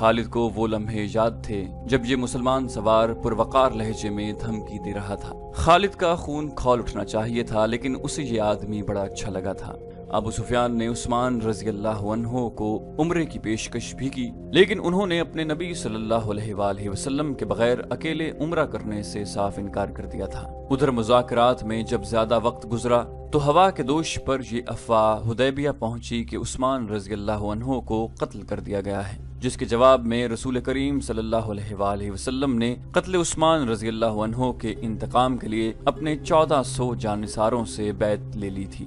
خالد کو وہ لمحے یاد تھے جب یہ مسلمان سوار پروقار لہجے میں دھمکی دے رہا تھا۔ خالد کا خون کھول اٹھنا چاہیے تھا، لیکن اسے یہ آدمی بڑا اچھا لگا تھا۔ ابو سفیان نے عثمان رضی اللہ عنہ کو عمرے کی پیشکش بھی کی، لیکن انہوں نے اپنے نبی صلی اللہ علیہ وآلہ وسلم کے بغیر اکیلے عمرہ کرنے سے صاف انکار کر دیا تھا۔ ادھر مذاکرات میں جب زیادہ وقت گزرا تو ہوا کے دوش پر یہ افواہ حدیبیہ پہنچی کہ عثمان رضی اللہ عنہ کو قتل کر دیا گیا ہے، جس کے جواب میں رسول کریم صلی اللہ علیہ وآلہ وسلم نے قتل عثمان رضی اللہ عنہ کے انتقام کے لیے اپنے 1400 جانثاروں سے بیعت لے لی تھی۔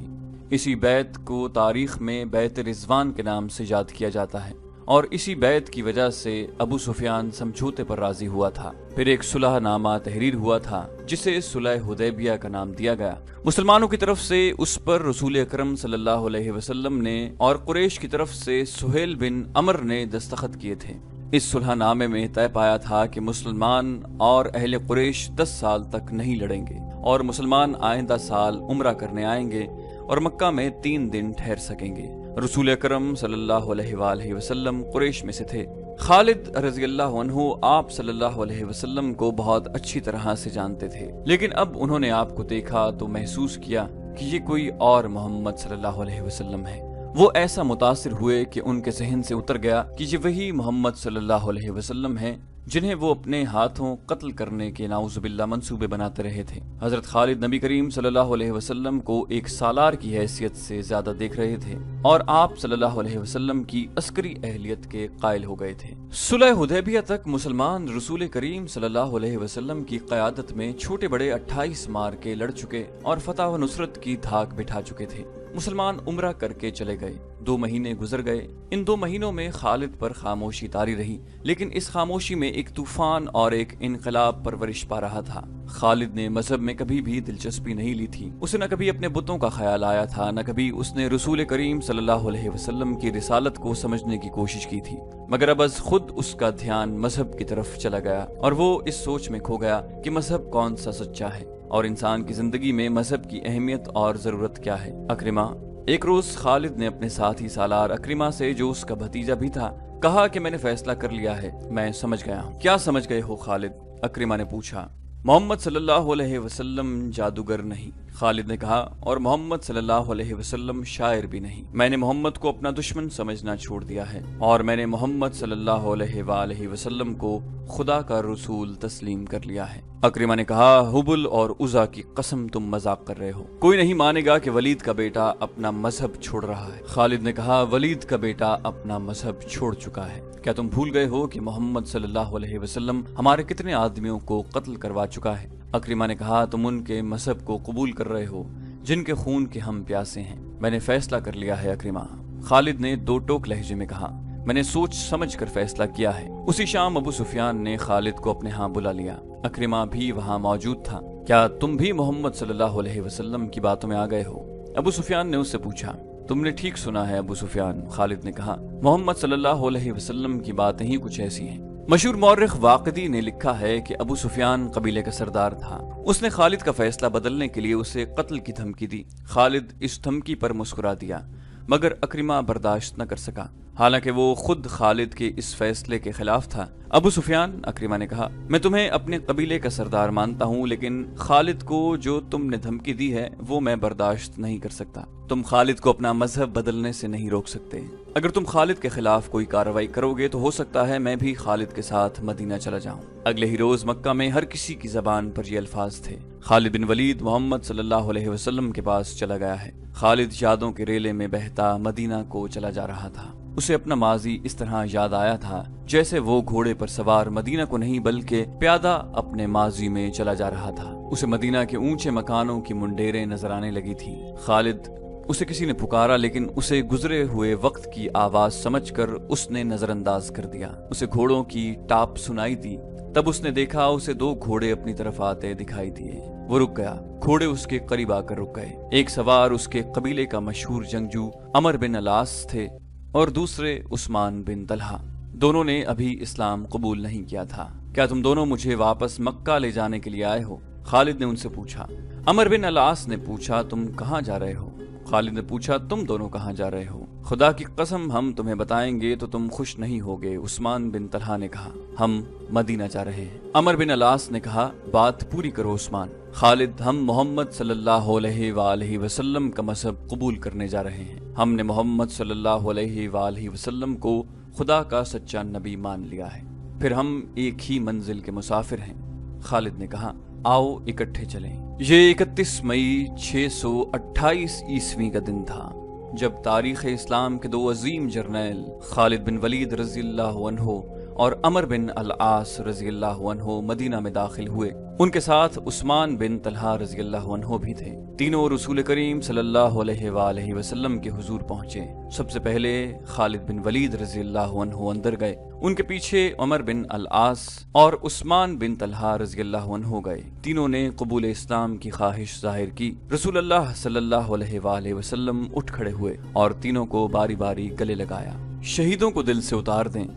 اسی بیعت کو تاریخ میں بیعت رضوان کے نام سے یاد کیا جاتا ہے، اور اسی بیعت کی وجہ سے ابو سفیان سمجھوتے پر راضی ہوا تھا۔ پھر ایک صلح نامہ تحریر ہوا تھا جسے صلح حدیبیہ کا نام دیا گیا۔ مسلمانوں کی طرف سے اس پر رسول اکرم صلی اللہ علیہ وسلم نے اور قریش کی طرف سے سہیل بن عمر نے دستخط کیے تھے۔ اس صلح نامے میں طے پایا تھا کہ مسلمان اور اہل قریش 10 سال تک نہیں لڑیں گے، اور مسلمان آئندہ سال عمرہ کرنے آئیں گے اور مکہ میں 3 دن ٹھہر سکیں گے۔ رسول اکرم صلی اللہ علیہ وآلہ وسلم قریش میں سے تھے۔ خالد رضی اللہ عنہ آپ صلی اللہ علیہ وسلم کو بہت اچھی طرح سے جانتے تھے، لیکن اب انہوں نے آپ کو دیکھا تو محسوس کیا کہ یہ کوئی اور محمد صلی اللہ علیہ وسلم ہے۔ وہ ایسا متاثر ہوئے کہ ان کے ذہن سے اتر گیا کہ یہ وہی محمد صلی اللہ علیہ وسلم ہیں جنہیں وہ اپنے ہاتھوں قتل کرنے کے نعوذ باللہ منصوبے بناتے رہے تھے۔ حضرت خالد نبی کریم صلی اللہ علیہ وسلم کو ایک سالار کی حیثیت سے زیادہ دیکھ رہے تھے، اور آپ صلی اللہ علیہ وسلم کی عسکری اہلیت کے قائل ہو گئے تھے۔ صلح حدیبیہ تک مسلمان رسول کریم صلی اللہ علیہ وسلم کی قیادت میں چھوٹے بڑے 28 معرکے لڑ چکے اور فتح و نصرت کی دھاک بٹھا چکے تھے۔ مسلمان عمرہ کر کے چلے گئے۔ 2 مہینے گزر گئے۔ ان 2 مہینوں میں خالد پر خاموشی طاری رہی، لیکن اس خاموشی میں ایک طوفان اور ایک انقلاب پرورش پا رہا تھا۔ خالد نے مذہب میں کبھی بھی دلچسپی نہیں لی تھی۔ اسے نہ کبھی اپنے بتوں کا خیال آیا تھا، نہ کبھی اس نے رسول کریم صلی اللہ علیہ وسلم کی رسالت کو سمجھنے کی کوشش کی تھی، مگر اب از خود اس کا دھیان مذہب کی طرف چلا گیا، اور وہ اس سوچ میں کھو گیا کہ مذہب کون سا سچا ہے، اور انسان کی زندگی میں مذہب کی اہمیت اور ضرورت کیا ہے۔ اکرمہ۔ ایک روز خالد نے اپنے ساتھی سالار اکرمہ سے، جو اس کا بھتیجا بھی تھا، کہا کہ میں نے فیصلہ کر لیا ہے، میں سمجھ گیا ہوں۔ کیا سمجھ گئے ہو خالد؟ اکرمہ نے پوچھا۔ محمد صلی اللہ علیہ وسلم جادوگر نہیں، خالد نے کہا، اور محمد صلی اللہ علیہ وسلم شاعر بھی نہیں۔ میں نے محمد کو اپنا دشمن سمجھنا چھوڑ دیا ہے، اور میں نے محمد صلی اللہ علیہ وآلہ وسلم کو خدا کا رسول تسلیم کر لیا ہے۔ اکرمہ نے کہا، حبل اور عزا کی قسم تم مذاق کر رہے ہو، کوئی نہیں مانے گا کہ ولید کا بیٹا اپنا مذہب چھوڑ رہا ہے۔ خالد نے کہا، ولید کا بیٹا اپنا مذہب چھوڑ چکا ہے۔ کیا تم بھول گئے ہو کہ محمد صلی اللہ علیہ وسلم ہمارے کتنے آدمیوں کو قتل کروا چکا ہے؟ اکرمہ نے کہا، تم ان کے مذہب کو قبول کر رہے ہو جن کے خون کے ہم پیاسے ہیں۔ میں نے فیصلہ کر لیا ہے اکرمہ، خالد نے 2 ٹوک لہجے میں کہا، میں نے سوچ سمجھ کر فیصلہ کیا ہے۔ اسی شام ابو سفیان نے خالد کو اپنے ہاں بلا لیا۔ اکرمہ بھی وہاں موجود تھا۔ کیا تم بھی محمد صلی اللہ علیہ وسلم کی باتوں میں آ گئے ہو؟ ابو سفیان نے اس سے پوچھا۔ تم نے ٹھیک سنا ہے ابو سفیان، خالد نے کہا، محمد صلی اللہ علیہ وسلم کی باتیں ہی کچھ ایسی ہیں۔ مشہور مورخ واقدی نے لکھا ہے کہ ابو سفیان قبیلے کا سردار تھا۔ اس نے خالد کا فیصلہ بدلنے کے لیے اسے قتل کی دھمکی دی۔ خالد اس دھمکی پر مسکرا دیا، مگر اکرمہ برداشت نہ کر سکا، حالانکہ وہ خود خالد کے اس فیصلے کے خلاف تھا۔ ابو سفیان، اکرمہ نے کہا، میں تمہیں اپنے قبیلے کا سردار مانتا ہوں، لیکن خالد کو جو تم نے دھمکی دی ہے وہ میں برداشت نہیں کر سکتا۔ تم خالد کو اپنا مذہب بدلنے سے نہیں روک سکتے۔ اگر تم خالد کے خلاف کوئی کارروائی کرو گے تو ہو سکتا ہے میں بھی خالد کے ساتھ مدینہ چلا جاؤں۔ اگلے ہی روز مکہ میں ہر کسی کی زبان پر یہ الفاظ تھے، خالد بن ولید محمد صلی اللہ علیہ وسلم کے پاس چلا گیا ہے۔ خالد یادوں کے ریلے میں بہتا مدینہ کو چلا جا رہا تھا۔ اسے اپنا ماضی اس طرح یاد آیا تھا جیسے وہ گھوڑے پر سوار مدینہ کو نہیں بلکہ پیادہ اپنے ماضی میں چلا جا رہا تھا۔ اسے مدینہ کے اونچے مکانوں کی منڈیریں نظر آنے لگی تھی۔ خالد، اسے کسی نے پکارا، لیکن اسے گزرے ہوئے وقت کی آواز سمجھ کر اس نے نظر انداز کر دیا۔ اسے گھوڑوں کی ٹاپ سنائی دی، تب اس نے دیکھا اسے 2 گھوڑے اپنی طرف آتے دکھائی دیے۔ وہ رک گیا، گھوڑے اس کے قریب آ کر رک گئے۔ ایک سوار اس کے قبیلے کا مشہور جنگجو عمر بن العاص تھے، اور دوسرے عثمان بن طلحہ۔ دونوں نے ابھی اسلام قبول نہیں کیا تھا۔ کیا تم دونوں مجھے واپس مکہ لے جانے کے لیے آئے ہو؟ خالد نے ان سے پوچھا۔ عمر بن العاص نے پوچھا، تم کہاں جا رہے ہو؟ خالد نے پوچھا تم دونوں کہاں جا رہے ہو؟ خدا کی قسم ہم تمہیں بتائیں گے تو تم خوش نہیں ہوگے، عثمان بن طلحہ نے کہا۔ ہم مدینہ جا رہے ہیں۔ عمر بن العاص نے کہا بات پوری کرو عثمان۔ خالد ہم محمد صلی اللہ علیہ وآلہ وسلم کا مذہب قبول کرنے جا رہے ہیں۔ ہم نے محمد صلی اللہ علیہ وآلہ وسلم کو خدا کا سچا نبی مان لیا ہے، پھر ہم ایک ہی منزل کے مسافر ہیں۔ خالد نے کہا آؤ اکٹھے چلیں۔ یہ 31 مئی 628 عیسوی کا دن تھا جب تاریخ اسلام کے دو عظیم جرنیل خالد بن ولید رضی اللہ عنہ اور عمر بن العاص رضی اللہ عنہ مدینہ میں داخل ہوئے۔ ان کے ساتھ عثمان بن طلحہ رضی اللہ عنہ بھی تھے۔ تینوں رسول کریم صلی اللہ علیہ وآلہ وسلم کے حضور پہنچے۔ سب سے پہلے خالد بن ولید رضی اللہ عنہ اندر گئے، ان کے پیچھے عمر بن العاص اور عثمان بن طلحہ رضی اللہ عنہ گئے۔ تینوں نے قبول اسلام کی خواہش ظاہر کی۔ رسول اللہ صلی اللہ علیہ وآلہ وسلم اٹھ کھڑے ہوئے اور تینوں کو باری باری گلے لگایا۔ شہیدوں کو دل سے اتار دیں۔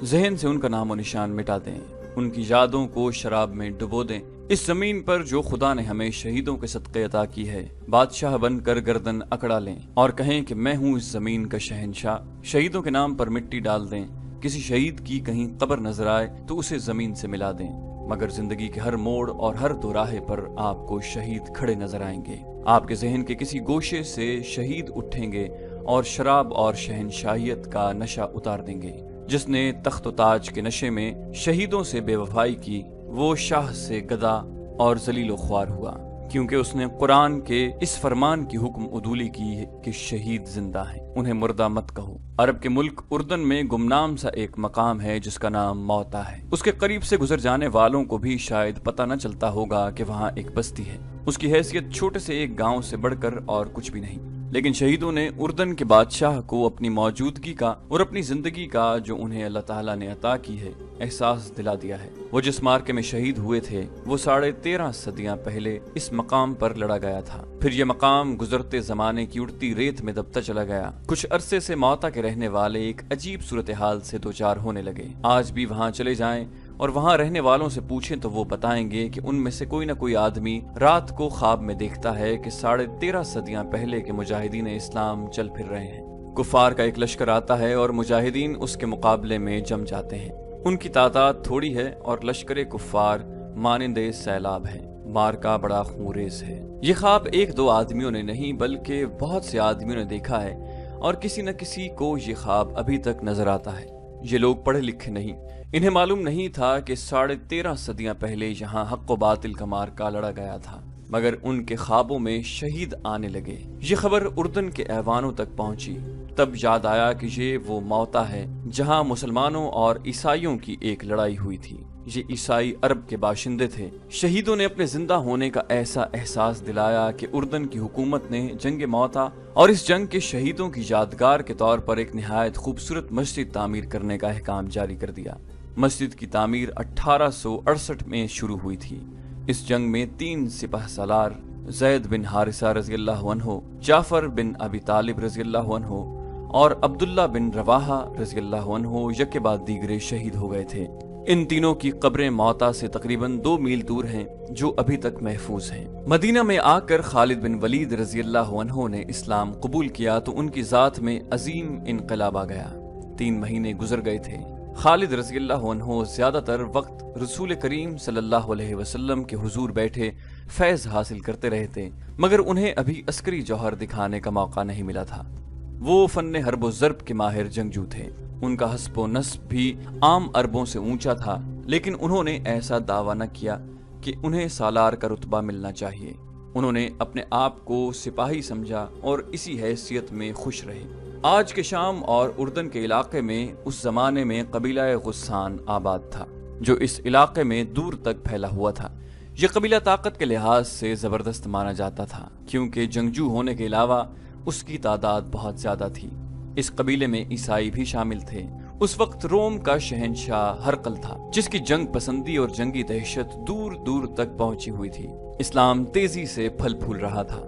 ذہن سے ان کا نام و نشان مٹا دیں، ان کی یادوں کو شراب میں ڈبو دیں۔ اس زمین پر جو خدا نے ہمیں شہیدوں کے صدقے عطا کی ہے، بادشاہ بن کر گردن اکڑا لیں اور کہیں کہ میں ہوں اس زمین کا شہنشاہ۔ شہیدوں کے نام پر مٹی ڈال دیں۔ کسی شہید کی کہیں قبر نظر آئے تو اسے زمین سے ملا دیں، مگر زندگی کے ہر موڑ اور ہر دوراہے پر آپ کو شہید کھڑے نظر آئیں گے۔ آپ کے ذہن کے کسی گوشے سے شہید اٹھیں گے اور شراب اور شہنشاہیت کا نشہ اتار دیں گے۔ جس نے تخت و تاج کے نشے میں شہیدوں سے بے وفائی کی، وہ شاہ سے گدا اور ذلیل و خوار ہوا، کیونکہ اس نے قرآن کے اس فرمان کی حکم عدولی کی کہ شہید زندہ ہیں، انہیں مردہ مت کہو۔ عرب کے ملک اردن میں گمنام سا ایک مقام ہے جس کا نام موتا ہے۔ اس کے قریب سے گزر جانے والوں کو بھی شاید پتہ نہ چلتا ہوگا کہ وہاں ایک بستی ہے۔ اس کی حیثیت چھوٹے سے ایک گاؤں سے بڑھ کر اور کچھ بھی نہیں، لیکن شہیدوں نے اردن کے بادشاہ کو اپنی موجودگی کا اور اپنی زندگی کا جو انہیں اللہ تعالیٰ نے عطا کی ہے احساس دلا دیا ہے۔ وہ جس مارکے میں شہید ہوئے تھے وہ 13.5 صدیاں پہلے اس مقام پر لڑا گیا تھا۔ پھر یہ مقام گزرتے زمانے کی اڑتی ریت میں دبتا چلا گیا۔ کچھ عرصے سے موتا کے رہنے والے ایک عجیب صورتحال سے دوچار ہونے لگے۔ آج بھی وہاں چلے جائیں اور وہاں رہنے والوں سے پوچھیں تو وہ بتائیں گے کہ ان میں سے کوئی نہ کوئی آدمی رات کو خواب میں دیکھتا ہے کہ 13.5 صدیاں پہلے کے مجاہدین اسلام چل پھر رہے ہیں۔ کفار کا ایک لشکر آتا ہے اور مجاہدین اس کے مقابلے میں جم جاتے ہیں۔ ان کی تعداد تھوڑی ہے اور لشکر کفار مانند سیلاب ہے۔ مارکا بڑا خونریز ہے۔ یہ خواب ایک دو آدمیوں نے نہیں بلکہ بہت سے آدمیوں نے دیکھا ہے، اور کسی نہ کسی کو یہ خواب ابھی تک نظر آتا ہے۔ یہ لوگ پڑھے لکھے نہیں، انہیں معلوم نہیں تھا کہ 13.5 صدیاں پہلے یہاں حق و باطل کا مارکا لڑا گیا تھا، مگر ان کے خوابوں میں شہید آنے لگے۔ یہ خبر اردن کے ایوانوں تک پہنچی۔ تب یاد آیا کہ یہ وہ موتا ہے جہاں مسلمانوں اور عیسائیوں کی ایک لڑائی ہوئی تھی۔ یہ عیسائی عرب کے باشندے تھے۔ شہیدوں نے اپنے زندہ ہونے کا ایسا احساس دلایا کہ اردن کی حکومت نے جنگ موتا اور اس جنگ کے شہیدوں کی یادگار کے طور پر ایک نہایت خوبصورت مسجد تعمیر کرنے کا احکام جاری کر دیا۔ مسجد کی تعمیر 1868 میں شروع ہوئی تھی۔ اس جنگ میں 3 سپہ سالار زید بن حارثہ رضی اللہ عنہ، جعفر بن ابی طالب رضی اللہ عنہ اور عبداللہ بن رواحہ رضی اللہ عنہ یکے بعد دیگرے شہید ہو گئے تھے۔ ان تینوں کی قبریں موتا سے تقریباً 2 میل دور ہیں جو ابھی تک محفوظ ہیں۔ مدینہ میں آ کر خالد بن ولید رضی اللہ عنہ نے اسلام قبول کیا تو ان کی ذات میں عظیم انقلاب آ گیا۔ 3 مہینے گزر گئے تھے۔ خالد رضی اللہ عنہ زیادہ تر وقت رسول کریم صلی اللہ علیہ وسلم کے حضور بیٹھے فیض حاصل کرتے رہتے، مگر انہیں ابھی عسکری جوہر دکھانے کا موقع نہیں ملا تھا۔ وہ فن حرب و ضرب کے ماہر جنگجو تھے۔ ان کا حسب و نسب بھی عام عربوں سے اونچا تھا، لیکن انہوں نے ایسا دعویٰ نہ کیا کہ انہیں سالار کا رتبہ ملنا چاہیے۔ انہوں نے اپنے آپ کو سپاہی سمجھا اور اسی حیثیت میں خوش رہے۔ آج کے شام اور اردن کے علاقے میں اس زمانے میں قبیلہ غسان آباد تھا، جو اس علاقے میں دور تک پھیلا ہوا تھا۔ یہ قبیلہ طاقت کے لحاظ سے زبردست مانا جاتا تھا، کیونکہ جنگجو ہونے کے علاوہ اس کی تعداد بہت زیادہ تھی۔ اس قبیلے میں عیسائی بھی شامل تھے۔ اس وقت روم کا شہنشاہ ہرقل تھا، جس کی جنگ پسندی اور جنگی دہشت دور دور تک پہنچی ہوئی تھی۔ اسلام تیزی سے پھل پھول رہا تھا۔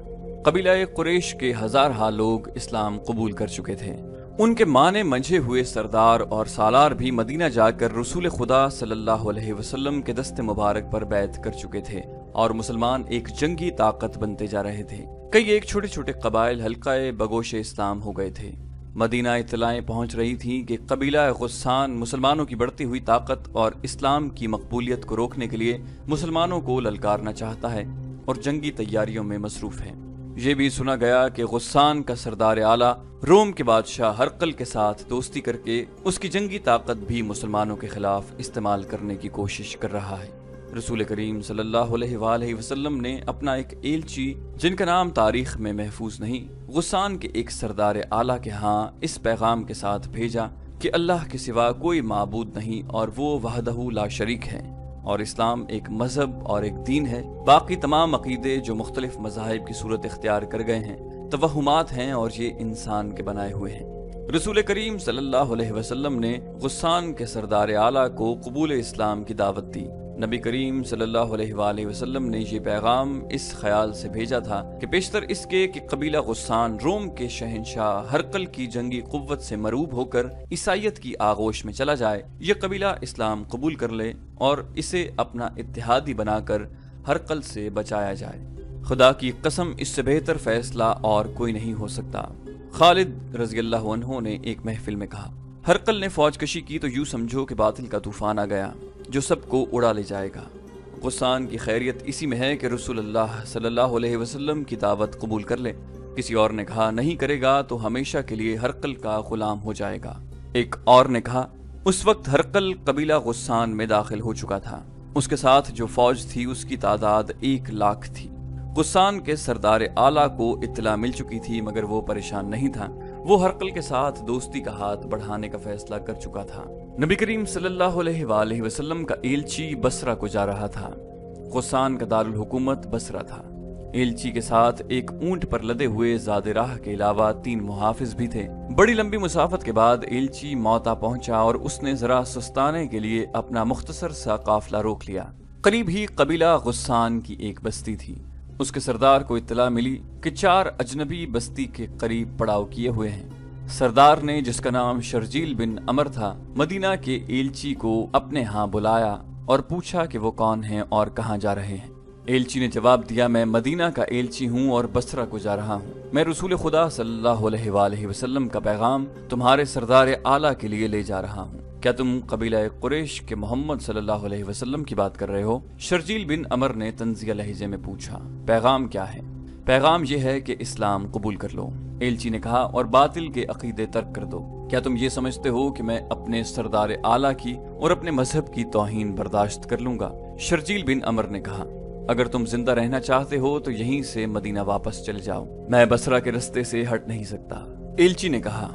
قبیلہ قریش کے 1000 لوگ اسلام قبول کر چکے تھے۔ ان کے مانے منجھے ہوئے سردار اور سالار بھی مدینہ جا کر رسول خدا صلی اللہ علیہ وسلم کے دست مبارک پر بیعت کر چکے تھے اور مسلمان ایک جنگی طاقت بنتے جا رہے تھے۔ کئی ایک چھوٹے چھوٹے قبائل حلقہ بگوش اسلام ہو گئے تھے۔ مدینہ اطلاعیں پہنچ رہی تھیں کہ قبیلہ غسان مسلمانوں کی بڑھتی ہوئی طاقت اور اسلام کی مقبولیت کو روکنے کے لیے مسلمانوں کو للکارنا چاہتا ہے اور جنگی تیاریوں میں مصروف ہے۔ یہ بھی سنا گیا کہ غسان کا سردار اعلیٰ روم کے بادشاہ ہرقل کے ساتھ دوستی کر کے اس کی جنگی طاقت بھی مسلمانوں کے خلاف استعمال کرنے کی کوشش کر رہا ہے۔ رسول کریم صلی اللہ علیہ وآلہ وسلم نے اپنا ایک ایلچی، جن کا نام تاریخ میں محفوظ نہیں، غسان کے ایک سردار اعلیٰ کے ہاں اس پیغام کے ساتھ بھیجا کہ اللہ کے سوا کوئی معبود نہیں اور وہ وحدہ لا شریک ہے، اور اسلام ایک مذہب اور ایک دین ہے۔ باقی تمام عقیدے جو مختلف مذاہب کی صورت اختیار کر گئے ہیں توہمات ہیں اور یہ انسان کے بنائے ہوئے ہیں۔ رسول کریم صلی اللہ علیہ وسلم نے غسان کے سردار اعلیٰ کو قبول اسلام کی دعوت دی۔ نبی کریم صلی اللہ علیہ وآلہ وسلم نے یہ پیغام اس خیال سے بھیجا تھا کہ بیشتر اس کے کہ قبیلہ غسان روم کے شہنشاہ ہرقل کی جنگی قوت سے مروب ہو کر عیسائیت کی آغوش میں چلا جائے، یہ قبیلہ اسلام قبول کر لے اور اسے اپنا اتحادی بنا کر ہرقل سے بچایا جائے۔ خدا کی قسم اس سے بہتر فیصلہ اور کوئی نہیں ہو سکتا۔ خالد رضی اللہ عنہ نے ایک محفل میں کہا، ہرقل نے فوج کشی کی تو یوں سمجھو کہ باطل کا طوفان آ گیا جو سب کو اڑا لے جائے گا۔ غسان کی خیریت اسی میں ہے کہ رسول اللہ صلی اللہ علیہ وسلم کی دعوت قبول کر لے۔ کسی اور نے کہا، نہیں کرے گا تو ہمیشہ کے لیے ہرقل کا غلام ہو جائے گا۔ ایک اور نے کہا، اس وقت ہرقل قبیلہ غسان میں داخل ہو چکا تھا، اس کے ساتھ جو فوج تھی اس کی تعداد 1,00,000 تھی۔ غسان کے سردار اعلیٰ کو اطلاع مل چکی تھی مگر وہ پریشان نہیں تھا، وہ ہرقل کے ساتھ دوستی کا ہاتھ بڑھانے کا فیصلہ کر چکا تھا۔ نبی کریم صلی اللہ علیہ وآلہ وسلم کا ایلچی بصرہ کو جا رہا تھا۔ غسان کا دارالحکومت بصرہ تھا۔ ایلچی کے ساتھ ایک اونٹ پر لدے ہوئے زاد راہ کے علاوہ 3 محافظ بھی تھے۔ بڑی لمبی مسافت کے بعد ایلچی موتا پہنچا اور اس نے ذرا سستانے کے لیے اپنا مختصر سا قافلہ روک لیا۔ قریب ہی قبیلہ غسان کی ایک بستی تھی۔ اس کے سردار کو اطلاع ملی کہ 4 اجنبی بستی کے قریب پڑاؤ کیے ہوئے ہیں۔ سردار نے، جس کا نام شرجیل بن عمر تھا، مدینہ کے ایلچی کو اپنے ہاں بلایا اور پوچھا کہ وہ کون ہیں اور کہاں جا رہے ہیں۔ ایلچی نے جواب دیا، میں مدینہ کا ایلچی ہوں اور بصرہ کو جا رہا ہوں۔ میں رسول خدا صلی اللہ علیہ وآلہ وسلم کا پیغام تمہارے سردار اعلیٰ کے لیے لے جا رہا ہوں۔ کیا تم قبیلہ قریش کے محمد صلی اللہ علیہ وسلم کی بات کر رہے ہو؟ شرجیل بن عمر نے طنزیہ لہجے میں پوچھا۔ پیغام کیا ہے؟ پیغام یہ ہے کہ اسلام قبول کر لو، ایلچی نے کہا، اور باطل کے عقیدے ترک کر دو۔ کیا تم یہ سمجھتے ہو کہ میں اپنے سردار اعلیٰ کی اور اپنے مذہب کی توہین برداشت کر لوں گا؟ شرجیل بن عمر نے کہا، اگر تم زندہ رہنا چاہتے ہو تو یہیں سے مدینہ واپس چلے جاؤ، میں بصرہ کے رستے سے ہٹ نہیں سکتا۔ ایلچی نے کہا،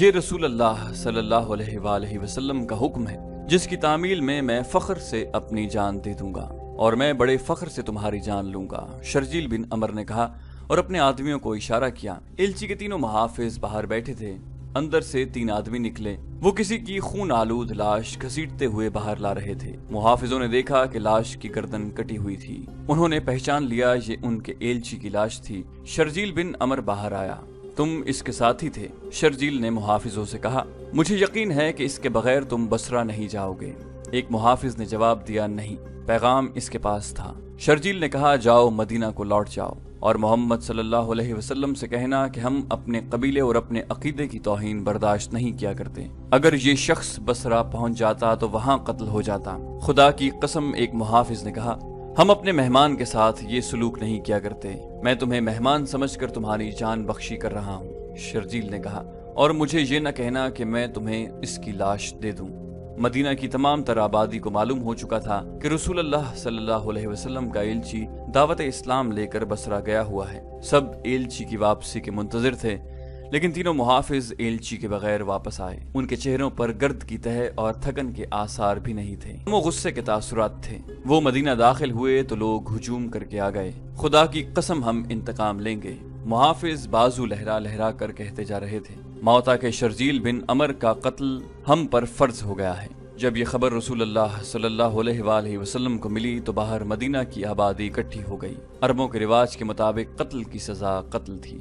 یہ رسول اللہ صلی اللہ علیہ وآلہ وسلم کا حکم ہے، جس کی تعمیل میں فخر سے اپنی جان دے دوں گا اور میں بڑے فخر سے تمہاری جان لوں گا، شرجیل بن عمر نے کہا اور اپنے آدمیوں کو اشارہ کیا۔ ایلچی کے 3 محافظ باہر بیٹھے تھے۔ اندر سے 3 آدمی نکلے، وہ کسی کی خون آلود لاش گھسیٹتے ہوئے باہر لا رہے تھے۔ محافظوں نے دیکھا کہ لاش کی گردن کٹی ہوئی تھی، انہوں نے پہچان لیا یہ ان کے ایلچی کی لاش تھی۔ شرجیل بن عمر باہر آیا، تم اس کے ساتھی تھے؟ شرجیل نے محافظوں سے کہا، مجھے یقین ہے کہ اس کے بغیر تم بصرہ نہیں جاؤ گے۔ ایک محافظ نے جواب دیا، نہیں، پیغام اس کے پاس تھا۔ شرجیل نے کہا، جاؤ مدینہ کو لوٹ جاؤ اور محمد صلی اللہ علیہ وسلم سے کہنا کہ ہم اپنے قبیلے اور اپنے عقیدے کی توہین برداشت نہیں کیا کرتے۔ اگر یہ شخص بصرہ پہنچ جاتا تو وہاں قتل ہو جاتا۔ خدا کی قسم، ایک محافظ نے کہا، ہم اپنے مہمان کے ساتھ یہ سلوک نہیں کیا کرتے، میں تمہیں مہمان سمجھ کر تمہاری جان بخشی کر رہا ہوں۔ شرجیل نے کہا، اور مجھے یہ نہ کہنا کہ میں تمہیں اس کی لاش دے دوں۔ مدینہ کی تمام تر آبادی کو معلوم ہو چکا تھا کہ رسول اللہ صلی اللہ علیہ وسلم کا ایلچی دعوت اسلام لے کر بصرہ گیا ہوا ہے۔ سب ایلچی کی واپسی کے منتظر تھے، لیکن 3 محافظ ایلچی کے بغیر واپس آئے۔ ان کے چہروں پر گرد کی تہ اور تھکن کے آثار بھی نہیں تھے، وہ غصے کے تاثرات تھے۔ وہ مدینہ داخل ہوئے تو لوگ ہجوم کر کے آ گئے، خدا کی قسم ہم انتقام لیں گے۔ محافظ بازو لہرا لہرا کر کہتے جا رہے تھے، موتا کے شرجیل بن عمر کا قتل ہم پر فرض ہو گیا ہے۔ جب یہ خبر رسول اللہ صلی اللہ علیہ وآلہ وسلم کو ملی تو باہر مدینہ کی آبادی اکٹھی ہو گئی۔ عربوں کے رواج کے مطابق قتل کی سزا قتل تھی۔